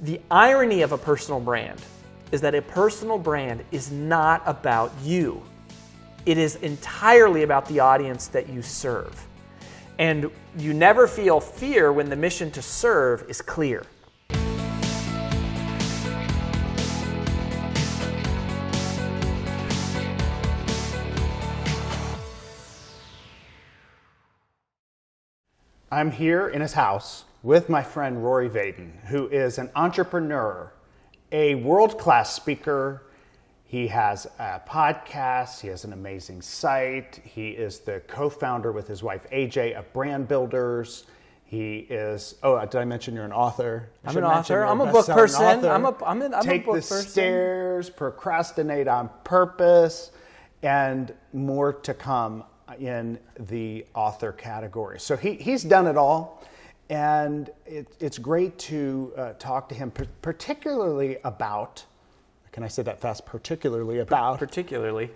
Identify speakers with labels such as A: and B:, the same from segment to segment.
A: The irony of a personal brand is that a personal brand is not about you. It is entirely about the audience that you serve. And you never feel fear when the mission to serve is clear.
B: I'm here in his house with my friend Rory Vaden, who is an entrepreneur, a world-class speaker. He has a podcast, he has an amazing site, he is the co-founder with his wife AJ of Brand Builders. He is, did I mention you're an author?
A: I'm an author, I'm a book person. I'm a
B: Take
A: book
B: the
A: person.
B: Stairs, Procrastinate on Purpose, and more to come in the author category. So he's done it all, and it's great to talk to him, particularly about, can I say that fast? Particularly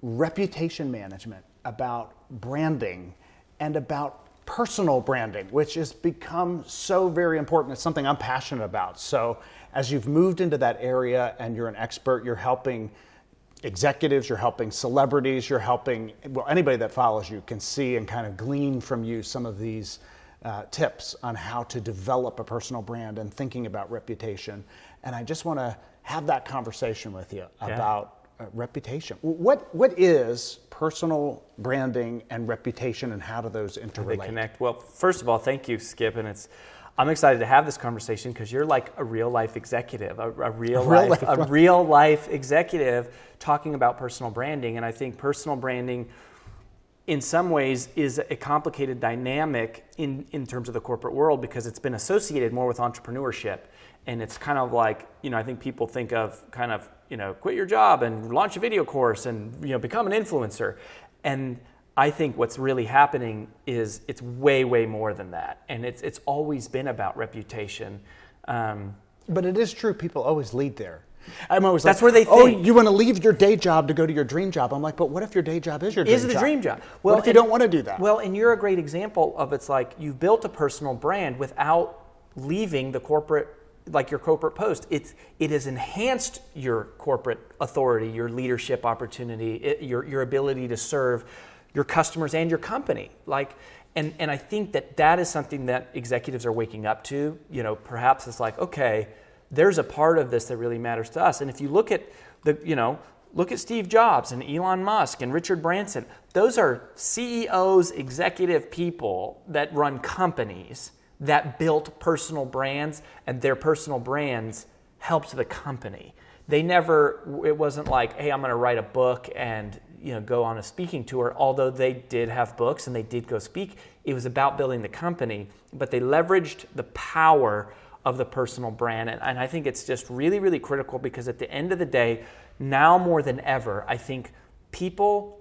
B: reputation management, about branding, and about personal branding, which has become so very important. It's something I'm passionate about. So as you've moved into that area and you're an expert, you're helping executives, you're helping celebrities, you're helping, well, anybody that follows you can see and kind of glean from you some of these tips on how to develop a personal brand and thinking about reputation. And I just want to have that conversation with you about reputation. What is personal branding and reputation, and how do those interrelate?
A: They connect. Well, first of all, thank you, Skip, and I'm excited to have this conversation because you're like a real life executive, a real life executive talking about personal branding. And I think personal branding in some ways is a complicated dynamic in terms of the corporate world because it's been associated more with entrepreneurship. And it's kind of like, I think people think of kind of, quit your job and launch a video course and, become an influencer. And I think what's really happening is it's way, way more than that. And it's always been about reputation.
B: But it is true, people always lead there. I'm always
A: That's
B: like,
A: where they think.
B: You want to leave your day job to go to your dream job. I'm like, but what if your day job is your dream job?
A: Is the dream job.
B: Well, what if you don't want to do that?
A: Well, and you're a great example of it's like you've built a personal brand without leaving the corporate, like your corporate post. It has enhanced your corporate authority, your leadership opportunity, your ability to serve your customers and your company. And I think that is something that executives are waking up to. Perhaps it's like, okay, there's a part of this that really matters to us. And if you look at look at Steve Jobs and Elon Musk and Richard Branson, those are CEOs, executive people that run companies that built personal brands, and their personal brands helped the company. It wasn't like, hey, I'm going to write a book and go on a speaking tour, although they did have books and they did go speak. It was about building the company, but they leveraged the power of the personal brand. And I think it's just really, really critical because at the end of the day, now more than ever, I think people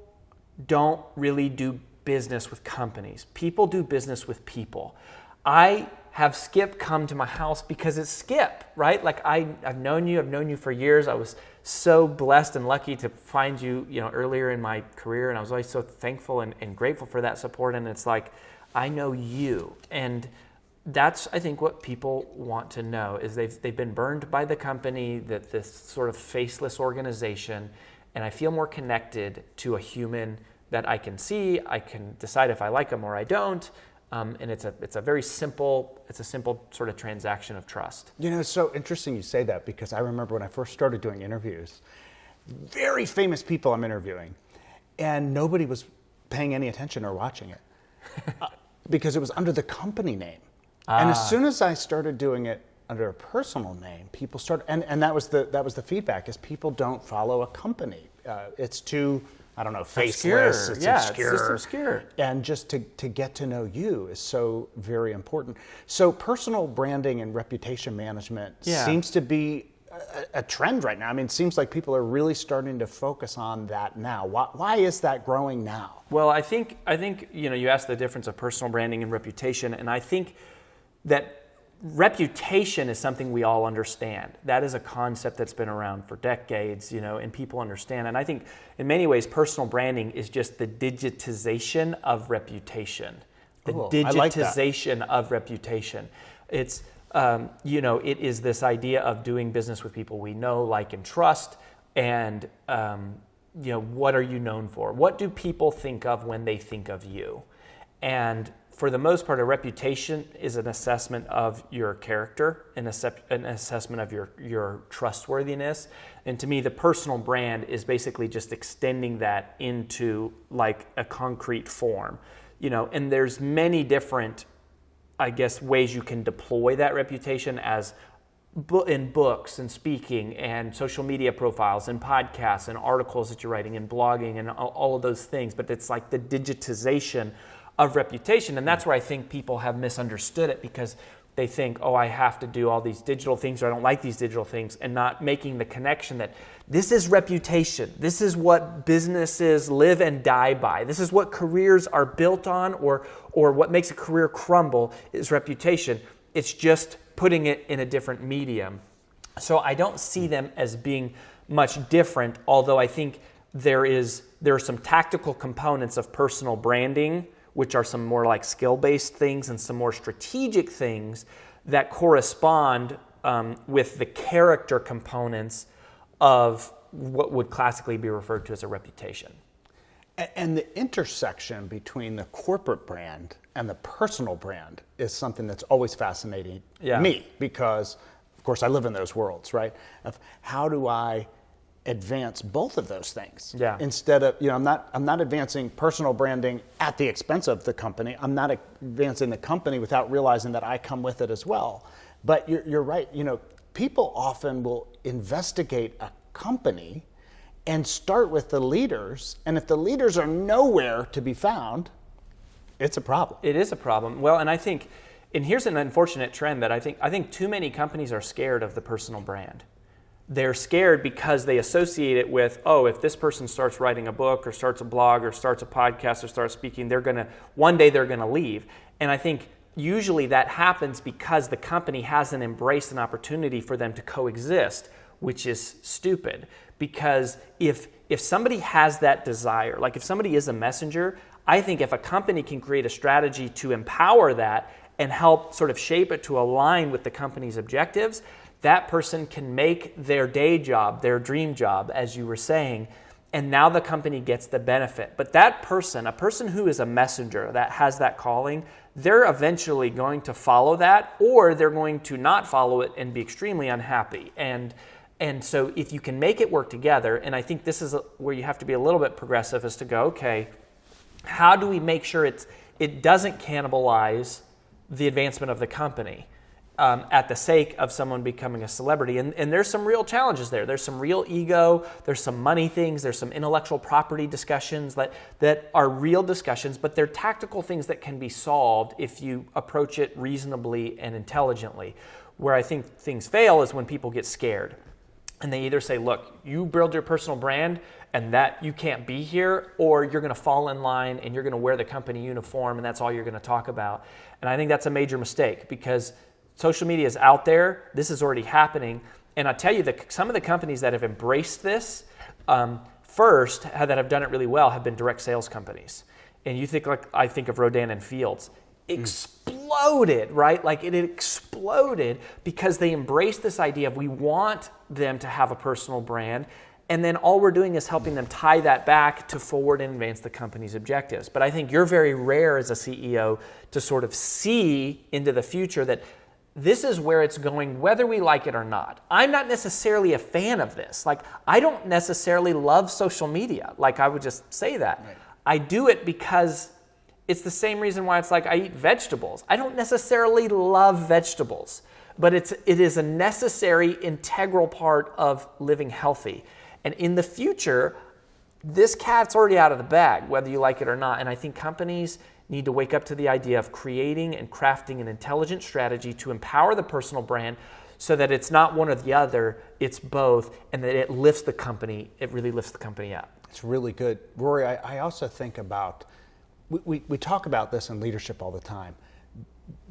A: don't really do business with companies. People do business with people. I have Skip come to my house because it's Skip, right? Like I've known you for years. I was so blessed and lucky to find you, earlier in my career, and I was always so thankful and grateful for that support. And it's like, I know you, and that's, I think, what people want to know is they've been burned by the company, that this sort of faceless organization, and I feel more connected to a human that I can see. I can decide if I like them or I don't. And it's a simple sort of transaction of trust.
B: It's so interesting you say that because I remember when I first started doing interviews, very famous people I'm interviewing, and nobody was paying any attention or watching it because it was under the company name. And as soon as I started doing it under a personal name, people started, and that was the feedback, is people don't follow a company. It's too, I don't know, faceless.
A: Obscure.
B: It's obscure.
A: It's just obscure.
B: And just to get to know you is so very important. So personal branding and reputation management seems to be a trend right now. I mean, it seems like people are really starting to focus on that now. Why is that growing now?
A: Well, I think you asked the difference of personal branding and reputation, and I think that reputation is something we all understand. That is a concept that's been around for decades, and people understand. And I think in many ways, personal branding is just the digitization of reputation. The digitization of reputation. It's it is this idea of doing business with people we know, like, and trust. And, what are you known for? What do people think of when they think of you? And for the most part, a reputation is an assessment of your character, an assessment of your trustworthiness. And to me, the personal brand is basically just extending that into like a concrete form. And there's many different, I guess, ways you can deploy that reputation as in books and speaking and social media profiles and podcasts and articles that you're writing and blogging and all of those things. But it's like the digitization of reputation. And that's where I think people have misunderstood it, because they think, oh, I have to do all these digital things, or I don't like these digital things, and not making the connection that this is reputation. This is what businesses live and die by. This is what careers are built on, or what makes a career crumble is reputation. It's just putting it in a different medium. So I don't see them as being much different, although I think there are some tactical components of personal branding, which are some more like skill-based things, and some more strategic things that correspond with the character components of what would classically be referred to as a reputation.
B: And the intersection between the corporate brand and the personal brand is something that's always fascinating me, because, of course, I live in those worlds, right? Of how do I advance both of those things?
A: Yeah.
B: Instead of, I'm not advancing personal branding at the expense of the company. I'm not advancing the company without realizing that I come with it as well. But you're right. People often will investigate a company and start with the leaders. And if the leaders are nowhere to be found, it's a problem.
A: It is a problem. Well, and I think, and here's an unfortunate trend that I think too many companies are scared of the personal brand. They're scared because they associate it with, if this person starts writing a book or starts a blog or starts a podcast or starts speaking, one day they're going to leave. And I think usually that happens because the company hasn't embraced an opportunity for them to coexist, which is stupid. Because if somebody has that desire, like if somebody is a messenger, I think if a company can create a strategy to empower that and help sort of shape it to align with the company's objectives, that person can make their day job, their dream job, as you were saying, and now the company gets the benefit. But that person, a person who is a messenger that has that calling, they're eventually going to follow that, or they're going to not follow it and be extremely unhappy. And so if you can make it work together, and I think this is where you have to be a little bit progressive, is to go, okay, how do we make sure it doesn't cannibalize the advancement of the company at the sake of someone becoming a celebrity? And there's some real challenges there. There's some real ego. There's some money things. There's some intellectual property discussions that are real discussions, but they're tactical things that can be solved if you approach it reasonably and intelligently. Where I think things fail is when people get scared. And they either say, look, you build your personal brand and that you can't be here, or you're going to fall in line and you're going to wear the company uniform and that's all you're going to talk about. And I think that's a major mistake, because social media is out there. This is already happening. And I tell you that some of the companies that have embraced this first, that have done it really well, have been direct sales companies. And you think, like I think of Rodan and Fields, exploded, right? Like it exploded because they embraced this idea of we want them to have a personal brand, and then all we're doing is helping them tie that back to forward and advance the company's objectives. But I think you're very rare as a CEO to sort of see into the future that this is where it's going, whether we like it or not. I'm not necessarily a fan of this. Like, I don't necessarily love social media. Like, I would just say that. Right. I do it because it's the same reason why it's like I eat vegetables. I don't necessarily love vegetables, but it is a necessary, integral part of living healthy. And in the future, this cat's already out of the bag, whether you like it or not. And I think companies need to wake up to the idea of creating and crafting an intelligent strategy to empower the personal brand so that it's not one or the other, it's both, and that it lifts the company, it really lifts the company up.
B: It's really good. Rory, I also think about, we talk about this in leadership all the time.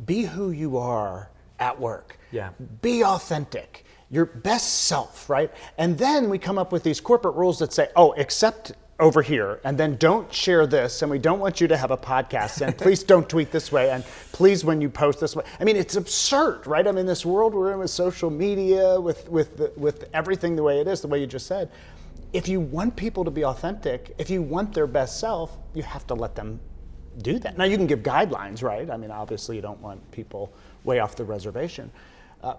B: Be who you are at work.
A: Yeah.
B: Be authentic, your best self, right? And then we come up with these corporate rules that say, except over here, and then don't share this, and we don't want you to have a podcast, and please don't tweet this way, and please when you post this way. I mean, it's absurd, right? I mean, this world we're in with social media, with everything the way it is, the way you just said, if you want people to be authentic, if you want their best self, you have to let them do that. Now, you can give guidelines, right? I mean, obviously you don't want people way off the reservation.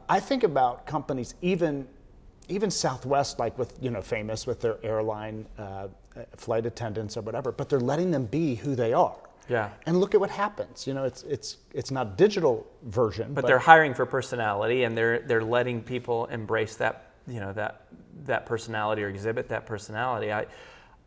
B: I think about companies, even Southwest, like with, famous with their airline flight attendants or whatever, but they're letting them be who they are.
A: Yeah.
B: And look at what happens. It's not a digital version,
A: but they're hiring for personality, and they're letting people embrace that, that personality or exhibit that personality.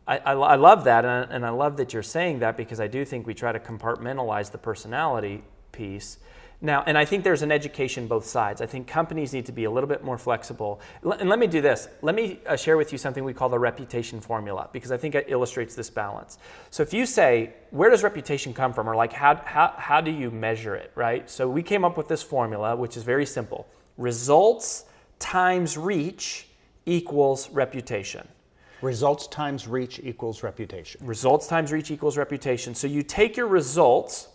A: I love that, and I love that you're saying that, because I do think we try to compartmentalize the personality piece. Now, and I think there's an education both sides. I think companies need to be a little bit more flexible. And let me do this. Let me share with you something we call the reputation formula, because I think it illustrates this balance. So if you say, where does reputation come from? Or like, how do you measure it, right? So we came up with this formula, which is very simple. Results times reach equals reputation.
B: Results times reach equals reputation.
A: Results times reach equals reputation. So you take your results,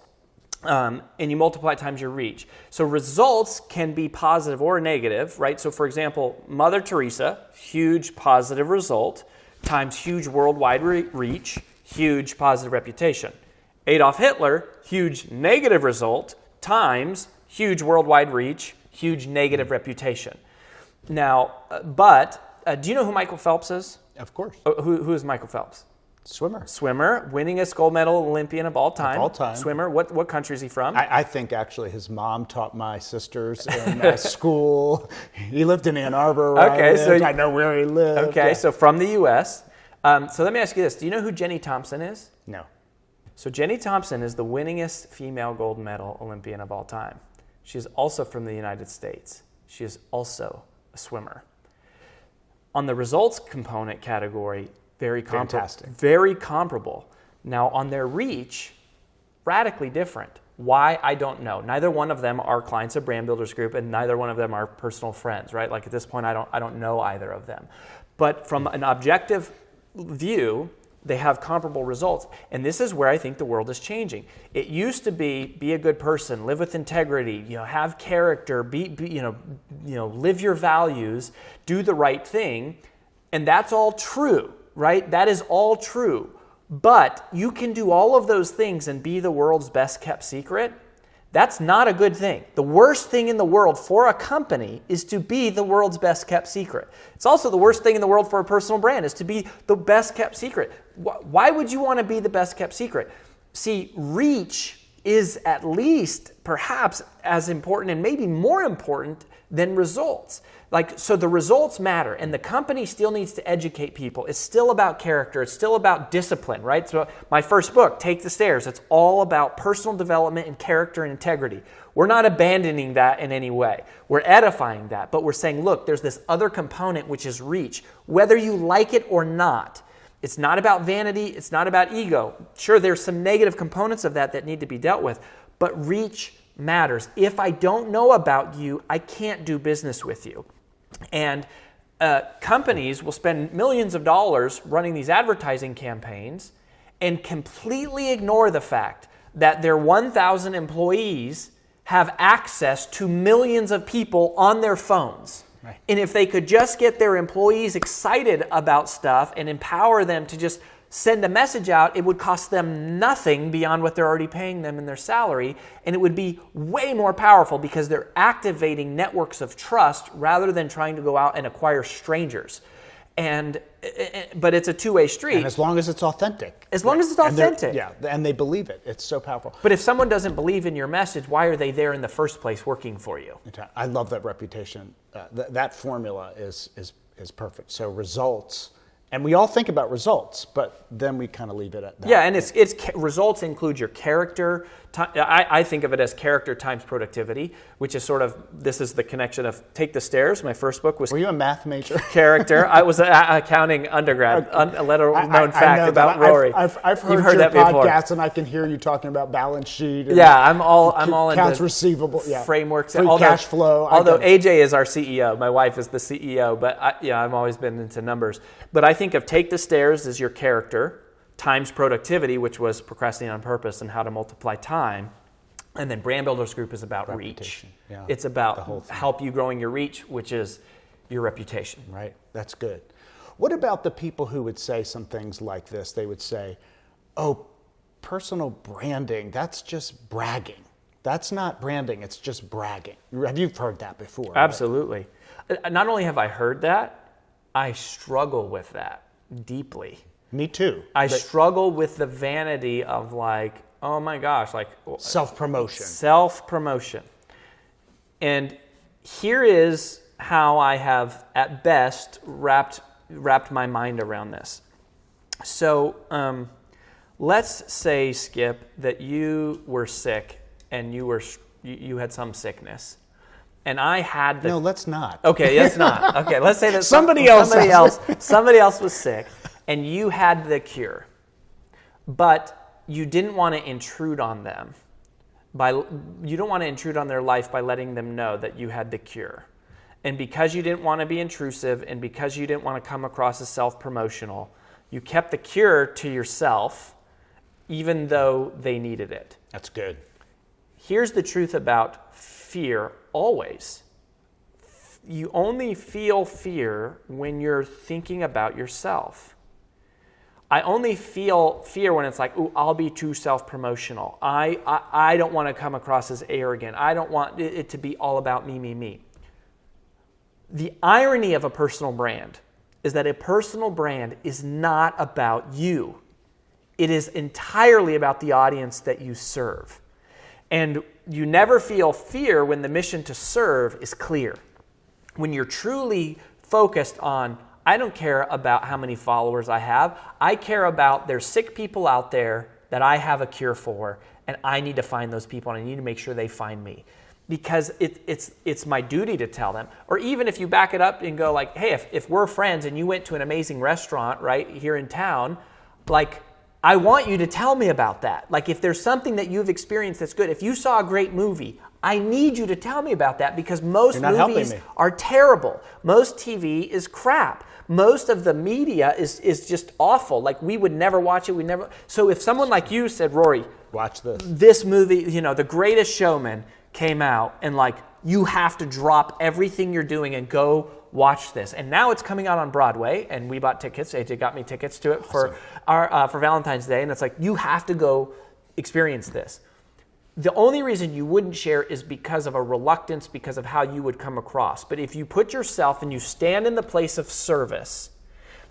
A: and you multiply it times your reach. So results can be positive or negative, right? So for example, Mother Teresa, huge positive result, times huge worldwide reach, huge positive reputation. Adolf Hitler, huge negative result, times huge worldwide reach, huge negative reputation. Now, do you know who Michael Phelps is?
B: Of course.
A: Who is Michael Phelps?
B: Swimmer,
A: winningest gold medal Olympian of all time.
B: Of all time.
A: Swimmer. What country is he from?
B: I think actually his mom taught my sisters in school. He lived in Ann Arbor. I know where he lived.
A: Okay, so from the U.S. So let me ask you this. Do you know who Jenny Thompson is?
B: No.
A: So Jenny Thompson is the winningest female gold medal Olympian of all time. She is also from the United States. She is also a swimmer. On the results component category, very comparable.
B: Fantastic.
A: Very comparable. Now, on their reach, radically different. Why? I don't know. Neither one of them are clients of Brand Builders Group, and neither one of them are personal friends, right? Like at this point, I don't know either of them. But from an objective view, they have comparable results. And this is where I think the world is changing. It used to be a good person, live with integrity, have character, live your values, do the right thing. And that's all true, right? That is all true. But you can do all of those things and be the world's best kept secret. That's not a good thing. The worst thing in the world for a company is to be the world's best kept secret. It's also the worst thing in the world for a personal brand is to be the best kept secret. Why would you want to be the best kept secret? See, reach is at least perhaps as important and maybe more important than results. So the results matter, and the company still needs to educate people. It's still about character. It's still about discipline, right? So my first book, Take the Stairs, it's all about personal development and character and integrity. We're not abandoning that in any way. We're edifying that, but we're saying, look, there's this other component, which is reach, whether you like it or not. It's not about vanity. It's not about ego. Sure, there's some negative components of that need to be dealt with, but reach matters. If I don't know about you, I can't do business with you. And companies will spend millions of dollars running these advertising campaigns and completely ignore the fact that their 1,000 employees have access to millions of people on their phones. Right. And if they could just get their employees excited about stuff and empower them to just send a message out, it would cost them nothing beyond what they're already paying them in their salary, and it would be way more powerful because they're activating networks of trust rather than trying to go out and acquire strangers. But it's a two-way street.
B: And as long as it's authentic.
A: As long as it's authentic.
B: And they believe it. It's so powerful.
A: But if someone doesn't believe in your message, why are they there in the first place working for you?
B: I love that reputation. That formula is perfect. So results. And we all think about results, but then we kind of leave it at that.
A: Yeah, and it's results include your character. I think of it as character times productivity, which is sort of, this is the connection of Take the Stairs. My first book was...
B: Were you a math major?
A: Character. I was an accounting undergrad. A little-known fact about Rory.
B: I've heard
A: You've
B: your
A: that
B: podcast,
A: before.
B: and I can hear you talking about balance sheet.
A: Yeah, I'm all
B: accounts
A: into
B: receivable,
A: frameworks.
B: Free cash flow.
A: Although AJ is our CEO. My wife is the CEO, but I've always been into numbers. But I think of Take the Stairs as your character, times productivity, which was procrastinating on purpose and how to multiply time. And then Brand Builders Group is about reach.
B: Yeah,
A: it's about help you growing your reach, which is your reputation.
B: Right, that's good. What about the people who would say some things like this? They would say, oh, personal branding, that's just bragging. That's not branding, it's just bragging. You've heard that before.
A: Absolutely. Right? Not only have I heard that, I struggle with that deeply.
B: Me too.
A: I struggle with the vanity of like, oh my gosh, like
B: self-promotion.
A: Self-promotion. And here is how I have, at best, wrapped my mind around this. So let's say, Skip, that you were sick and you had some sickness. And I had
B: No, let's not.
A: Okay, let's not. Okay, let's say that
B: somebody else
A: was sick and you had the cure. But you didn't want to intrude on them. You don't want to intrude on their life by letting them know that you had the cure. And because you didn't want to be intrusive and because you didn't want to come across as self-promotional, you kept the cure to yourself even though they needed it.
B: That's good.
A: Here's the truth about fear always. You only feel fear when you're thinking about yourself. I only feel fear when it's like, ooh, I'll be too self-promotional. I don't want to come across as arrogant. I don't want it to be all about me, me, me. The irony of a personal brand is that a personal brand is not about you. It is entirely about the audience that you serve. And you never feel fear when the mission to serve is clear. When you're truly focused on, I don't care about how many followers I have. I care about there's sick people out there that I have a cure for, and I need to find those people, and I need to make sure they find me. Because it's my duty to tell them. Or even if you back it up and go like, hey, if we're friends and you went to an amazing restaurant right here in town, like, I want you to tell me about that. Like, if there's something that you've experienced that's good, if you saw a great movie, I need you to tell me about that because most movies are terrible. Most TV is crap. Most of the media is just awful. Like, we would never watch it. So if someone like you said, Rory,
B: watch
A: this movie, The Greatest Showman came out, and like, you have to drop everything you're doing and go watch this. And now it's coming out on Broadway, and we bought tickets. AJ got me tickets to it for Valentine's Day, and it's like, you have to go experience this. The only reason you wouldn't share is because of a reluctance, because of how you would come across. But if you put yourself and you stand in the place of service,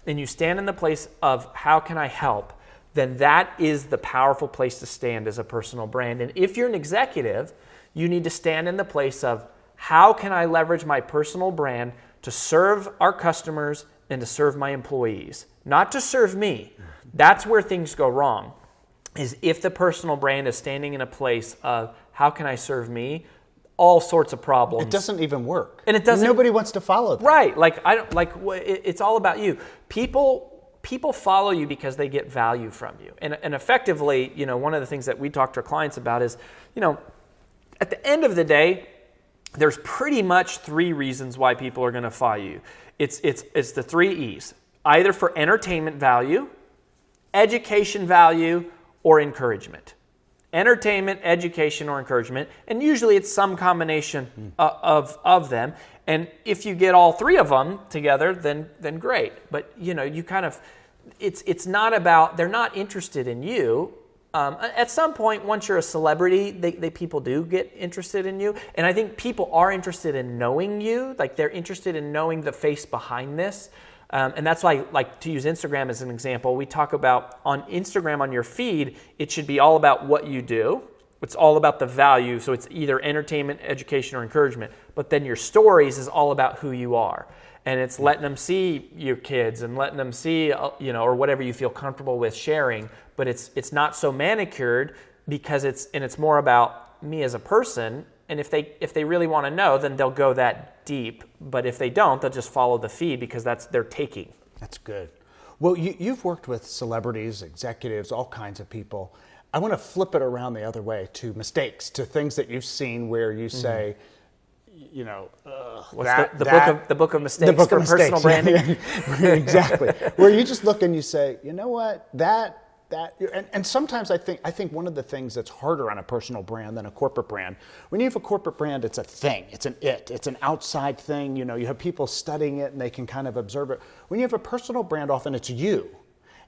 A: and you stand in the place of how can I help, then that is the powerful place to stand as a personal brand. And if you're an executive, you need to stand in the place of how can I leverage my personal brand to serve our customers and to serve my employees, not to serve me. That's where things go wrong, is if the personal brand is standing in a place of how can I serve me, all sorts of problems.
B: It doesn't even work.
A: And it doesn't.
B: Nobody wants to follow that.
A: Right. It's all about you. People follow you because they get value from you. And effectively, one of the things that we talk to our clients about is, at the end of the day, there's pretty much 3 reasons why people are going to follow you. It's the 3 E's. Either for entertainment value, education value, or encouragement. Entertainment, education, or encouragement. And usually it's some combination of them. And if you get all 3 of them together, then great. But you kind of, it's not about, they're not interested in you. At some point, once you're a celebrity, people do get interested in you. And I think people are interested in knowing you. Like, they're interested in knowing the face behind this. And that's why, like, to use Instagram as an example, we talk about on Instagram, on your feed, it should be all about what you do. It's all about the value. So it's either entertainment, education, or encouragement. But then your stories is all about who you are. And it's letting them see your kids and letting them see, or whatever you feel comfortable with sharing. But it's not so manicured because it's more about me as a person. And if they really want to know, then they'll go that deep. But if they don't, they'll just follow the feed because that's their taking.
B: That's good. Well, you've worked with celebrities, executives, all kinds of people. I want to flip it around the other way to mistakes, to things that you've seen where you say,
A: the book of mistakes for personal branding.
B: Exactly. Where you just look and you say, you know what, and sometimes I think one of the things that's harder on a personal brand than a corporate brand, when you have a corporate brand, it's a thing, it's an outside thing. You have people studying it and they can kind of observe it. When you have a personal brand, often it's you,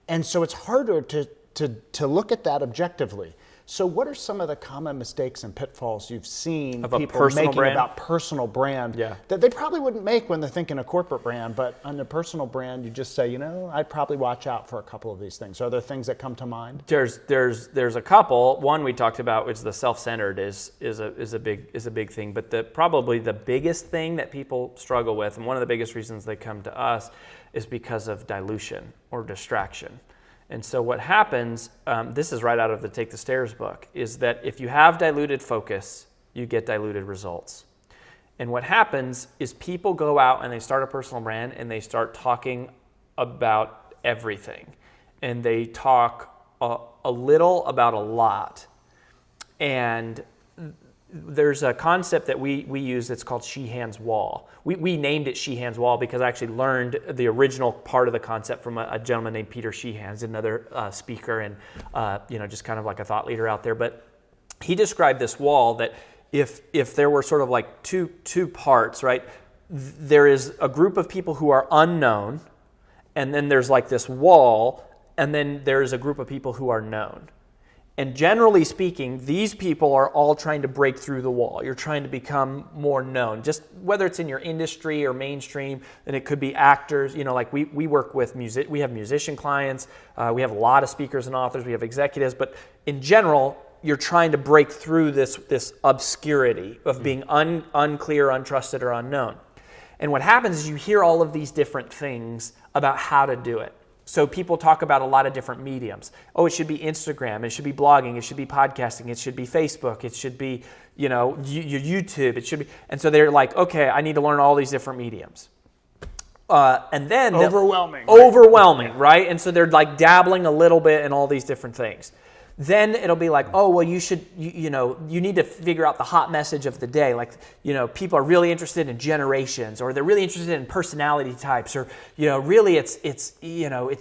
B: and so it's harder to look at that objectively. So what are some of the common mistakes and pitfalls you've seen people making about personal brand that they probably wouldn't make when they're thinking a corporate brand, but on the personal brand, you just say, I'd probably watch out for a couple of these things. Are there things that come to mind?
A: There's a couple. One we talked about, which the self-centered is a big thing, but probably the biggest thing that people struggle with, and one of the biggest reasons they come to us, is because of dilution or distraction. And so what happens, this is right out of the Take the Stairs book, is that if you have diluted focus, you get diluted results. And what happens is people go out and they start a personal brand and they start talking about everything. And they talk a little about a lot. And there's a concept that we use that's called Sheehan's Wall. We named it Sheehan's Wall because I actually learned the original part of the concept from a gentleman named Peter Sheehan, who's another speaker and just kind of like a thought leader out there. But he described this wall that if there were sort of like two parts, right? There is a group of people who are unknown, and then there's like this wall, and then there's a group of people who are known. And generally speaking, these people are all trying to break through the wall. You're trying to become more known, just whether it's in your industry or mainstream, and it could be actors. Like we work with music. We have musician clients. We have a lot of speakers and authors. We have executives. But in general, you're trying to break through this obscurity of being unclear, untrusted, or unknown. And what happens is you hear all of these different things about how to do it. So people talk about a lot of different mediums. Oh, it should be Instagram, it should be blogging, it should be podcasting, it should be Facebook, it should be, your YouTube, it should be. And so they're like, okay, I need to learn all these different mediums. And then overwhelming, right? And so they're like dabbling a little bit in all these different things. Then it'll be like, oh, well, you need to figure out the hot message of the day. Like, people are really interested in generations, or they're really interested in personality types, or, really it's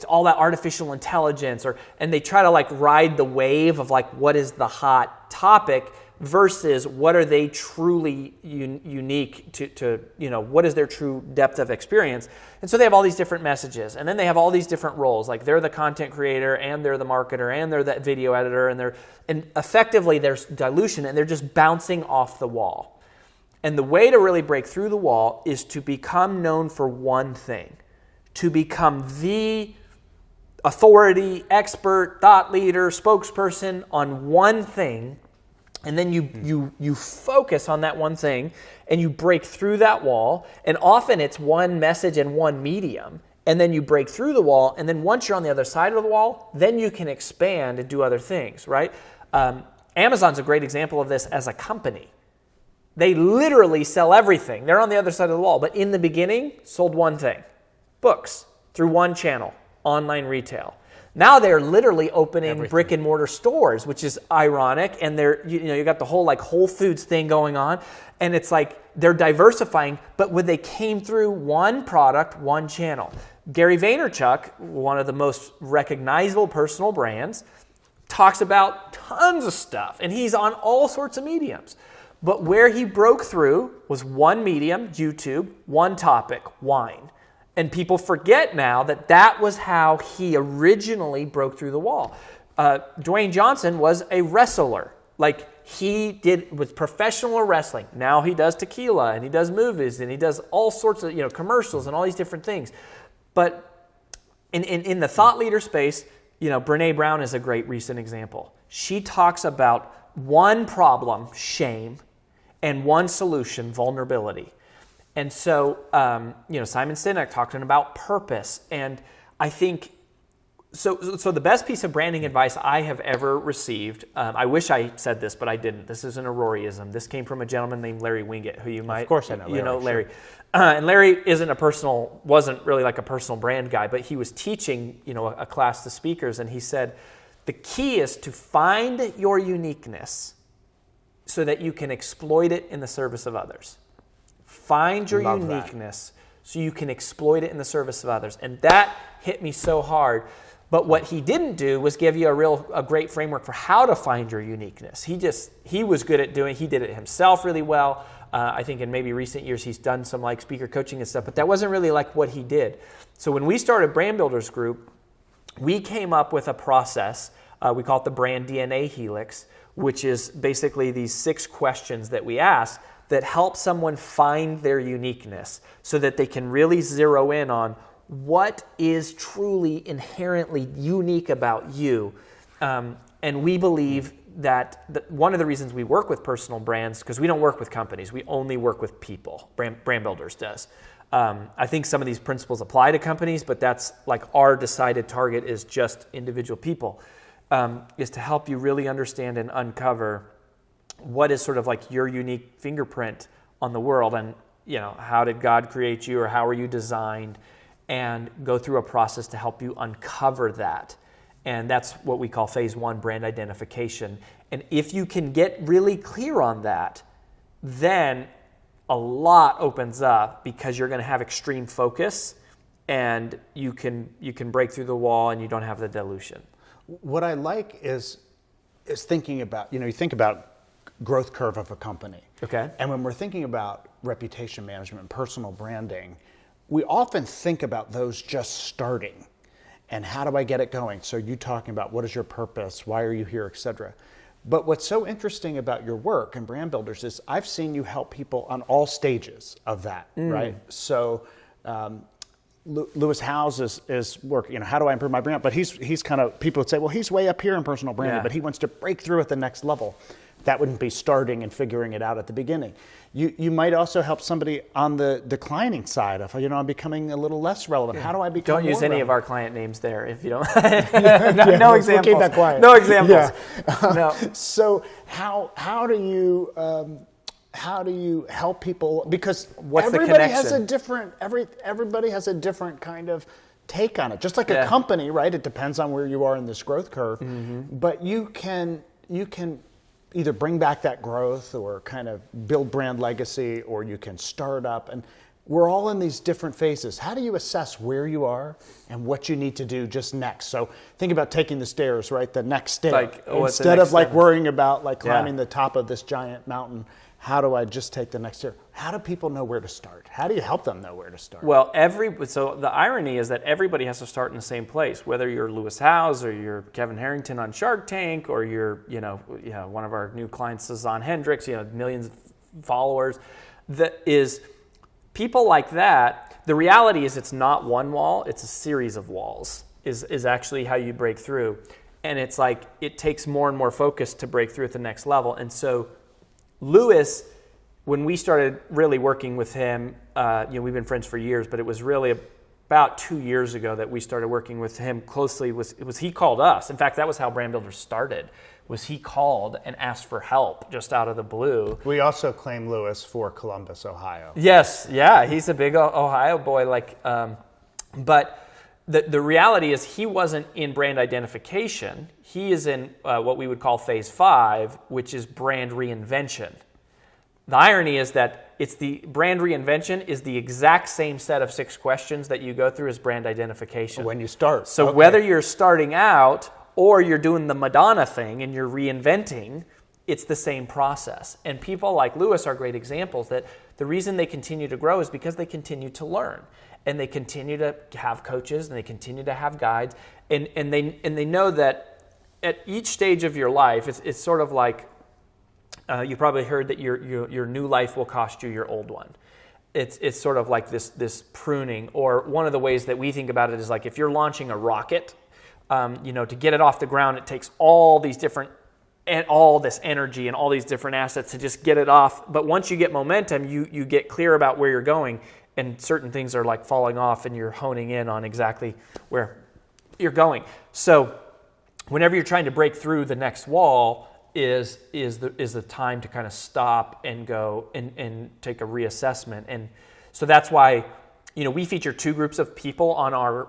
A: all that artificial intelligence, and they try to like ride the wave of like, what is the hot topic versus what are they truly unique to what is their true depth of experience. And so they have all these different messages, and then they have all these different roles, like they're the content creator and they're the marketer and they're the video editor, and effectively there's dilution, and they're just bouncing off the wall. And the way to really break through the wall is to become known for one thing, to become the authority, expert, thought leader, spokesperson on one thing. And then you focus on that one thing, and you break through that wall. And often it's one message and one medium. And then you break through the wall. And then once you're on the other side of the wall, then you can expand and do other things, right? Amazon's a great example of this as a company. They literally sell everything. They're on the other side of the wall. But in the beginning, sold one thing: books, through one channel, online retail. Now they're literally opening brick and mortar stores, which is ironic. And they're, you got the whole like Whole Foods thing going on. And it's like they're diversifying, but when they came through one product, one channel. Gary Vaynerchuk, one of the most recognizable personal brands, talks about tons of stuff. And he's on all sorts of mediums. But where he broke through was one medium, YouTube, one topic, wine. And people forget now that was how he originally broke through the wall. Dwayne Johnson was a wrestler. Like he was professional wrestling. Now he does tequila, and he does movies, and he does all sorts of commercials and all these different things. But in the thought leader space, Brene Brown is a great recent example. She talks about one problem, shame, and one solution, vulnerability. And so, Simon Sinek talking about purpose. And I think, so the best piece of branding advice I have ever received, I wish I said this, but I didn't. This isn't a Roryism. This came from a gentleman named Larry Winget, who you might...
B: Of course I know Larry.
A: You know Larry. Sure. And Larry wasn't really like a personal brand guy, but he was teaching, a class to speakers. And he said, the key is to find your uniqueness so that you can exploit it in the service of others. Find your uniqueness so you can exploit it in the service of others. And that hit me so hard. But what he didn't do was give you a great framework for how to find your uniqueness. He was good at he did it himself really well. I think in maybe recent years he's done some like speaker coaching and stuff, but that wasn't really like what he did. So when we started Brand Builders Group, we came up with a process. We call it the Brand Dna Helix, which is basically these 6 questions that we ask that help someone find their uniqueness so that they can really zero in on what is truly inherently unique about you. And we believe that one of the reasons we work with personal brands, because we don't work with companies, we only work with people. Brand Builders does. I think some of these principles apply to companies, but that's like our decided target is just individual people, is to help you really understand and uncover what is sort of like your unique fingerprint on the world, and how did God create you, or how are you designed, and go through a process to help you uncover that. And that's what we call phase 1, brand identification. And if you can get really clear on that, then a lot opens up, because you're going to have extreme focus, and you can break through the wall, and you don't have the dilution.
B: What I like is thinking about, you think about growth curve of a company.
A: Okay.
B: And when we're thinking about reputation management and personal branding, we often think about those just starting. And how do I get it going? So you talking about what is your purpose, why are you here, et cetera. But what's so interesting about your work and Brand Builders is I've seen you help people on all stages of that, right? So Lewis Howes is working, how do I improve my brand? But he's kind of, people would say, well, he's way up here in personal branding, but he wants to break through at the next level. That wouldn't be starting and figuring it out at the beginning. You might also help somebody on the declining side of, I'm becoming a little less relevant. How do I become more
A: Don't use any
B: relevant?
A: of our client names there if you don't.
B: No
A: examples.
B: We'll keep that quiet.
A: No examples.
B: Yeah.
A: No.
B: So how do you help people? Because everybody has a different everybody has a different kind of take on it. Just like a company, right? It depends on where you are in this growth curve. Mm-hmm. But you can either bring back that growth or kind of build brand legacy, or you can start up. And we're all in these different phases. How do you assess where you are and what you need to do just next? So think about taking the stairs, right? The next step. Instead of worrying about climbing the top of this giant mountain, how do I just take the next stair? How do people know where to start? How do you help them know where to start?
A: Well, so the irony is that everybody has to start in the same place, whether you're Lewis Howes or you're Kevin Harrington on Shark Tank, or you're, one of our new clients is Zon Hendricks, millions of followers. That is, people like that, the reality is it's not one wall, it's a series of walls, is actually how you break through. And it's like, it takes more and more focus to break through at the next level. And so Lewis, when we started really working with him, we've been friends for years, but it was really about 2 years ago that we started working with him closely. Was he called us? In fact, that was how Brand Builders started. Was he called and asked for help just out of the blue?
B: We also claim Lewis for Columbus, Ohio.
A: Yes, yeah, he's a big Ohio boy. But the reality is he wasn't in brand identification. He is in what we would call phase 5, which is brand reinvention. The irony is that it's the brand reinvention is the exact same set of 6 questions that you go through as brand identification.
B: When you start.
A: So whether you're starting out or you're doing the Madonna thing and you're reinventing, it's the same process. And people like Lewis are great examples that the reason they continue to grow is because they continue to learn. And they continue to have coaches, and they continue to have guides, and they know that at each stage of your life, it's sort of like you probably heard that your new life will cost you your old one. It's sort of like this pruning, or one of the ways that we think about it is like if you're launching a rocket, to get it off the ground, it takes all these different and all this energy and all these different assets to just get it off. But once you get momentum, you get clear about where you're going. And certain things are like falling off, and you're honing in on exactly where you're going. So whenever you're trying to break through the next wall is the time to kind of stop and go and take a reassessment. And so that's why, we feature 2 groups of people on our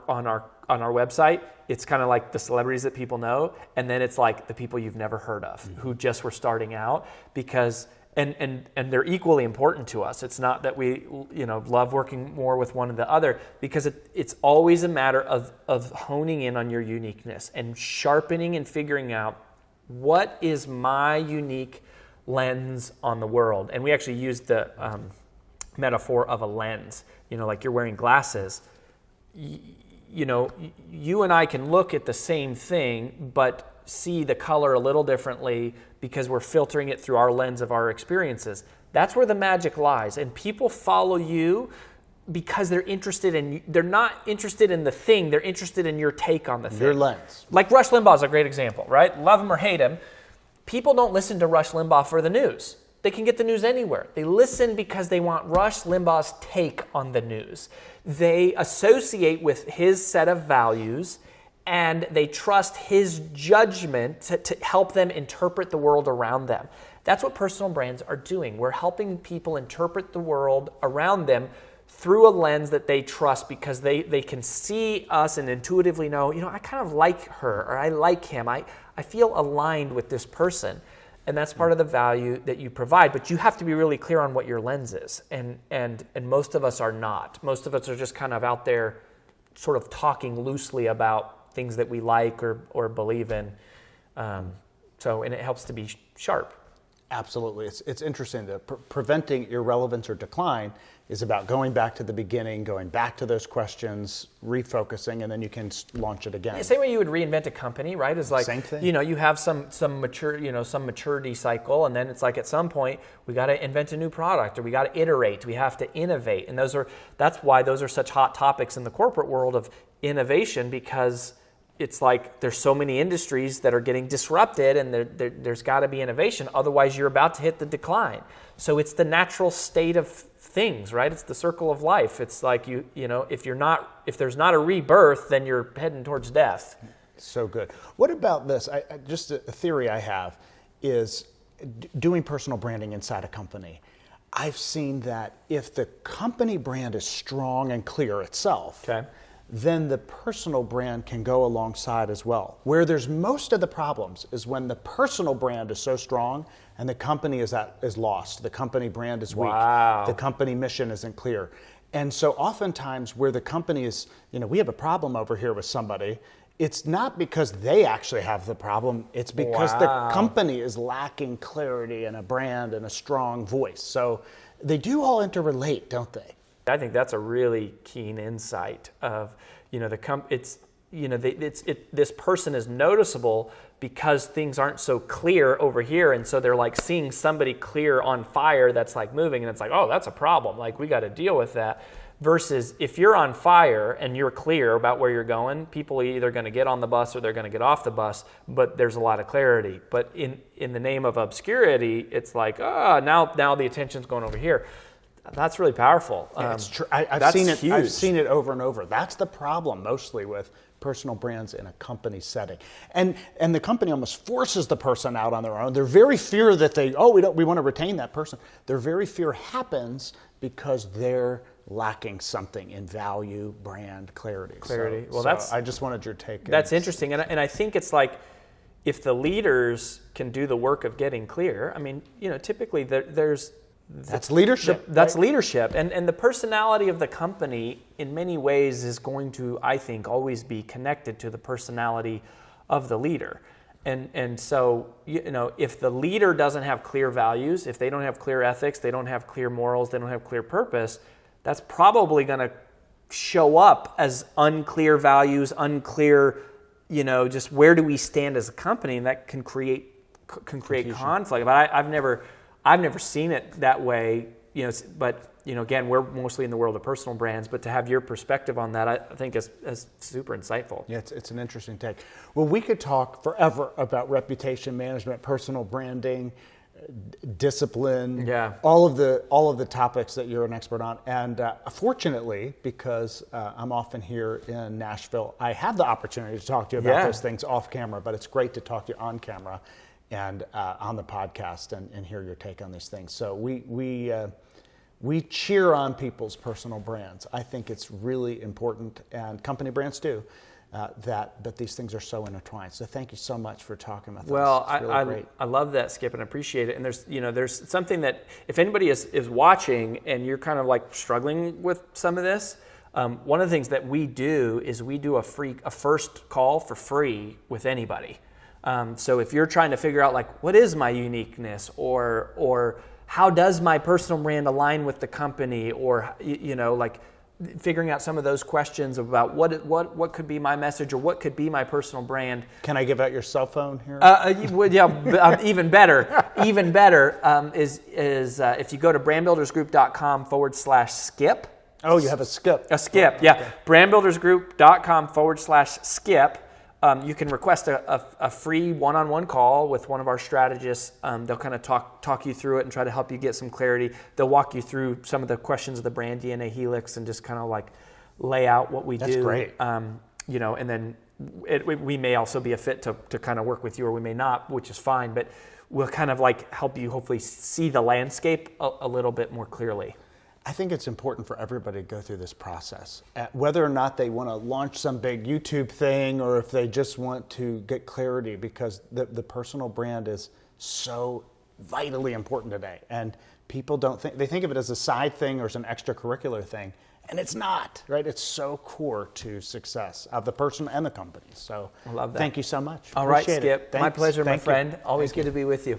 A: website. It's kind of like the celebrities that people know, and then it's like the people you've never heard of who just were starting out, because and they're equally important to us. It's not that we, love working more with one or the other, because it's always a matter of honing in on your uniqueness and sharpening and figuring out what is my unique lens on the world. And we actually use the metaphor of a lens, like you're wearing glasses. You and I can look at the same thing, but see the color a little differently because we're filtering it through our lens of our experiences. That's where the magic lies. And people follow you because they're not interested in the thing, they're interested in your take on the thing.
B: Your lens.
A: Like Rush Limbaugh is a great example, right? Love him or hate him, people don't listen to Rush Limbaugh for the news. They can get the news anywhere. They listen because they want Rush Limbaugh's take on the news. They associate with his set of values, and they trust his judgment to help them interpret the world around them. That's what personal brands are doing. We're helping people interpret the world around them through a lens that they trust, because they can see us and intuitively know, I kind of like her, or I like him. I feel aligned with this person. And that's part of the value that you provide. But you have to be really clear on what your lens is. And most of us are not. Most of us are just kind of out there sort of talking loosely about things that we like or believe in. And it helps to be sharp.
B: Absolutely. It's interesting that preventing irrelevance or decline is about going back to the beginning, going back to those questions, refocusing, and then you can launch it again.
A: The same way you would reinvent a company, right? Is like,
B: same thing.
A: You have some maturity cycle, and then it's like at some point we got to invent a new product, or we got to iterate, we have to innovate. And that's why those are such hot topics in the corporate world of innovation, because it's like there's so many industries that are getting disrupted, and there's got to be innovation. Otherwise, you're about to hit the decline. So it's the natural state of things, right? It's the circle of life. It's like if there's not a rebirth, then you're heading towards death.
B: So good. What about this? Just a theory I have is doing personal branding inside a company. I've seen that if the company brand is strong and clear itself, okay, then the personal brand can go alongside as well. Where there's most of the problems is when the personal brand is so strong and the company is lost. The company brand is weak.
A: Wow.
B: The company mission isn't clear. And so oftentimes where the company is, we have a problem over here with somebody, it's not because they actually have the problem, it's because the company is lacking clarity and a brand and a strong voice. So they do all interrelate, don't they?
A: I think that's a really keen insight of, this person is noticeable because things aren't so clear over here. And so they're like seeing somebody clear on fire that's like moving, and it's like, oh, that's a problem. Like, we got to deal with that. Versus if you're on fire and you're clear about where you're going, people are either going to get on the bus or they're going to get off the bus, but there's a lot of clarity. But in the name of obscurity, it's like, now the attention's going over here. That's really powerful.
B: It's true. I've seen it. Huge. I've seen it over and over. That's the problem mostly with personal brands in a company setting, and the company almost forces the person out on their own. Their very fear that we want to retain that person. Their very fear happens because they're lacking something in value, brand, clarity. I just wanted your take.
A: That's interesting, and I think it's like, if the leaders can do the work of getting clear. I mean, typically there's.
B: That's leadership.
A: That's right? Leadership. And the personality of the company in many ways is going to, I think, always be connected to the personality of the leader. And so, if the leader doesn't have clear values, if they don't have clear ethics, they don't have clear morals, they don't have clear purpose, that's probably going to show up as unclear values, unclear, just where do we stand as a company, and that can create conflict. But I've never seen it that way, but again, we're mostly in the world of personal brands, but to have your perspective on that, I think is super insightful.
B: Yeah, it's an interesting take. Well, we could talk forever about reputation management, personal branding, discipline, all of the topics that you're an expert on. And fortunately, because I'm often here in Nashville, I have the opportunity to talk to you about those things off camera, but it's great to talk to you on camera and on the podcast and hear your take on these things. So we cheer on people's personal brands. I think it's really important, and company brands too. that these things are so intertwined. So thank you so much for talking with
A: Well,
B: us. It's really great.
A: I love that, Skip, and appreciate it. And there's something that if anybody is watching and you're kind of like struggling with some of this, one of the things that we do is we do a first call for free with anybody. So if you're trying to figure out like what is my uniqueness or how does my personal brand align with the company, or like figuring out some of those questions about what could be my message or what could be my personal brand.
B: Can I give out your cell phone here?
A: Even better. Even better is if you go to brandbuildersgroup.com/skip.
B: Oh, you have a skip.
A: A skip, yeah. Okay. brandbuildersgroup.com/skip. You can request a free one-on-one call with one of our strategists. They'll kind of talk you through it and try to help you get some clarity. They'll walk you through some of the questions of the Brand DNA Helix and just kind of like lay out what we do.
B: That's great.
A: And then we may also be a fit to kind of work with you, or we may not, which is fine. But we'll kind of like help you hopefully see the landscape a little bit more clearly.
B: I think it's important for everybody to go through this process, whether or not they want to launch some big YouTube thing or if they just want to get clarity, because the personal brand is so vitally important today. And people they think of it as a side thing or as an extracurricular thing, and it's not, right? It's so core to success of the person and the company. So
A: I love that.
B: Thank you so much.
A: All right,
B: Appreciate
A: Skip.
B: it.
A: My pleasure, my friend.
B: You.
A: Always good to be with you.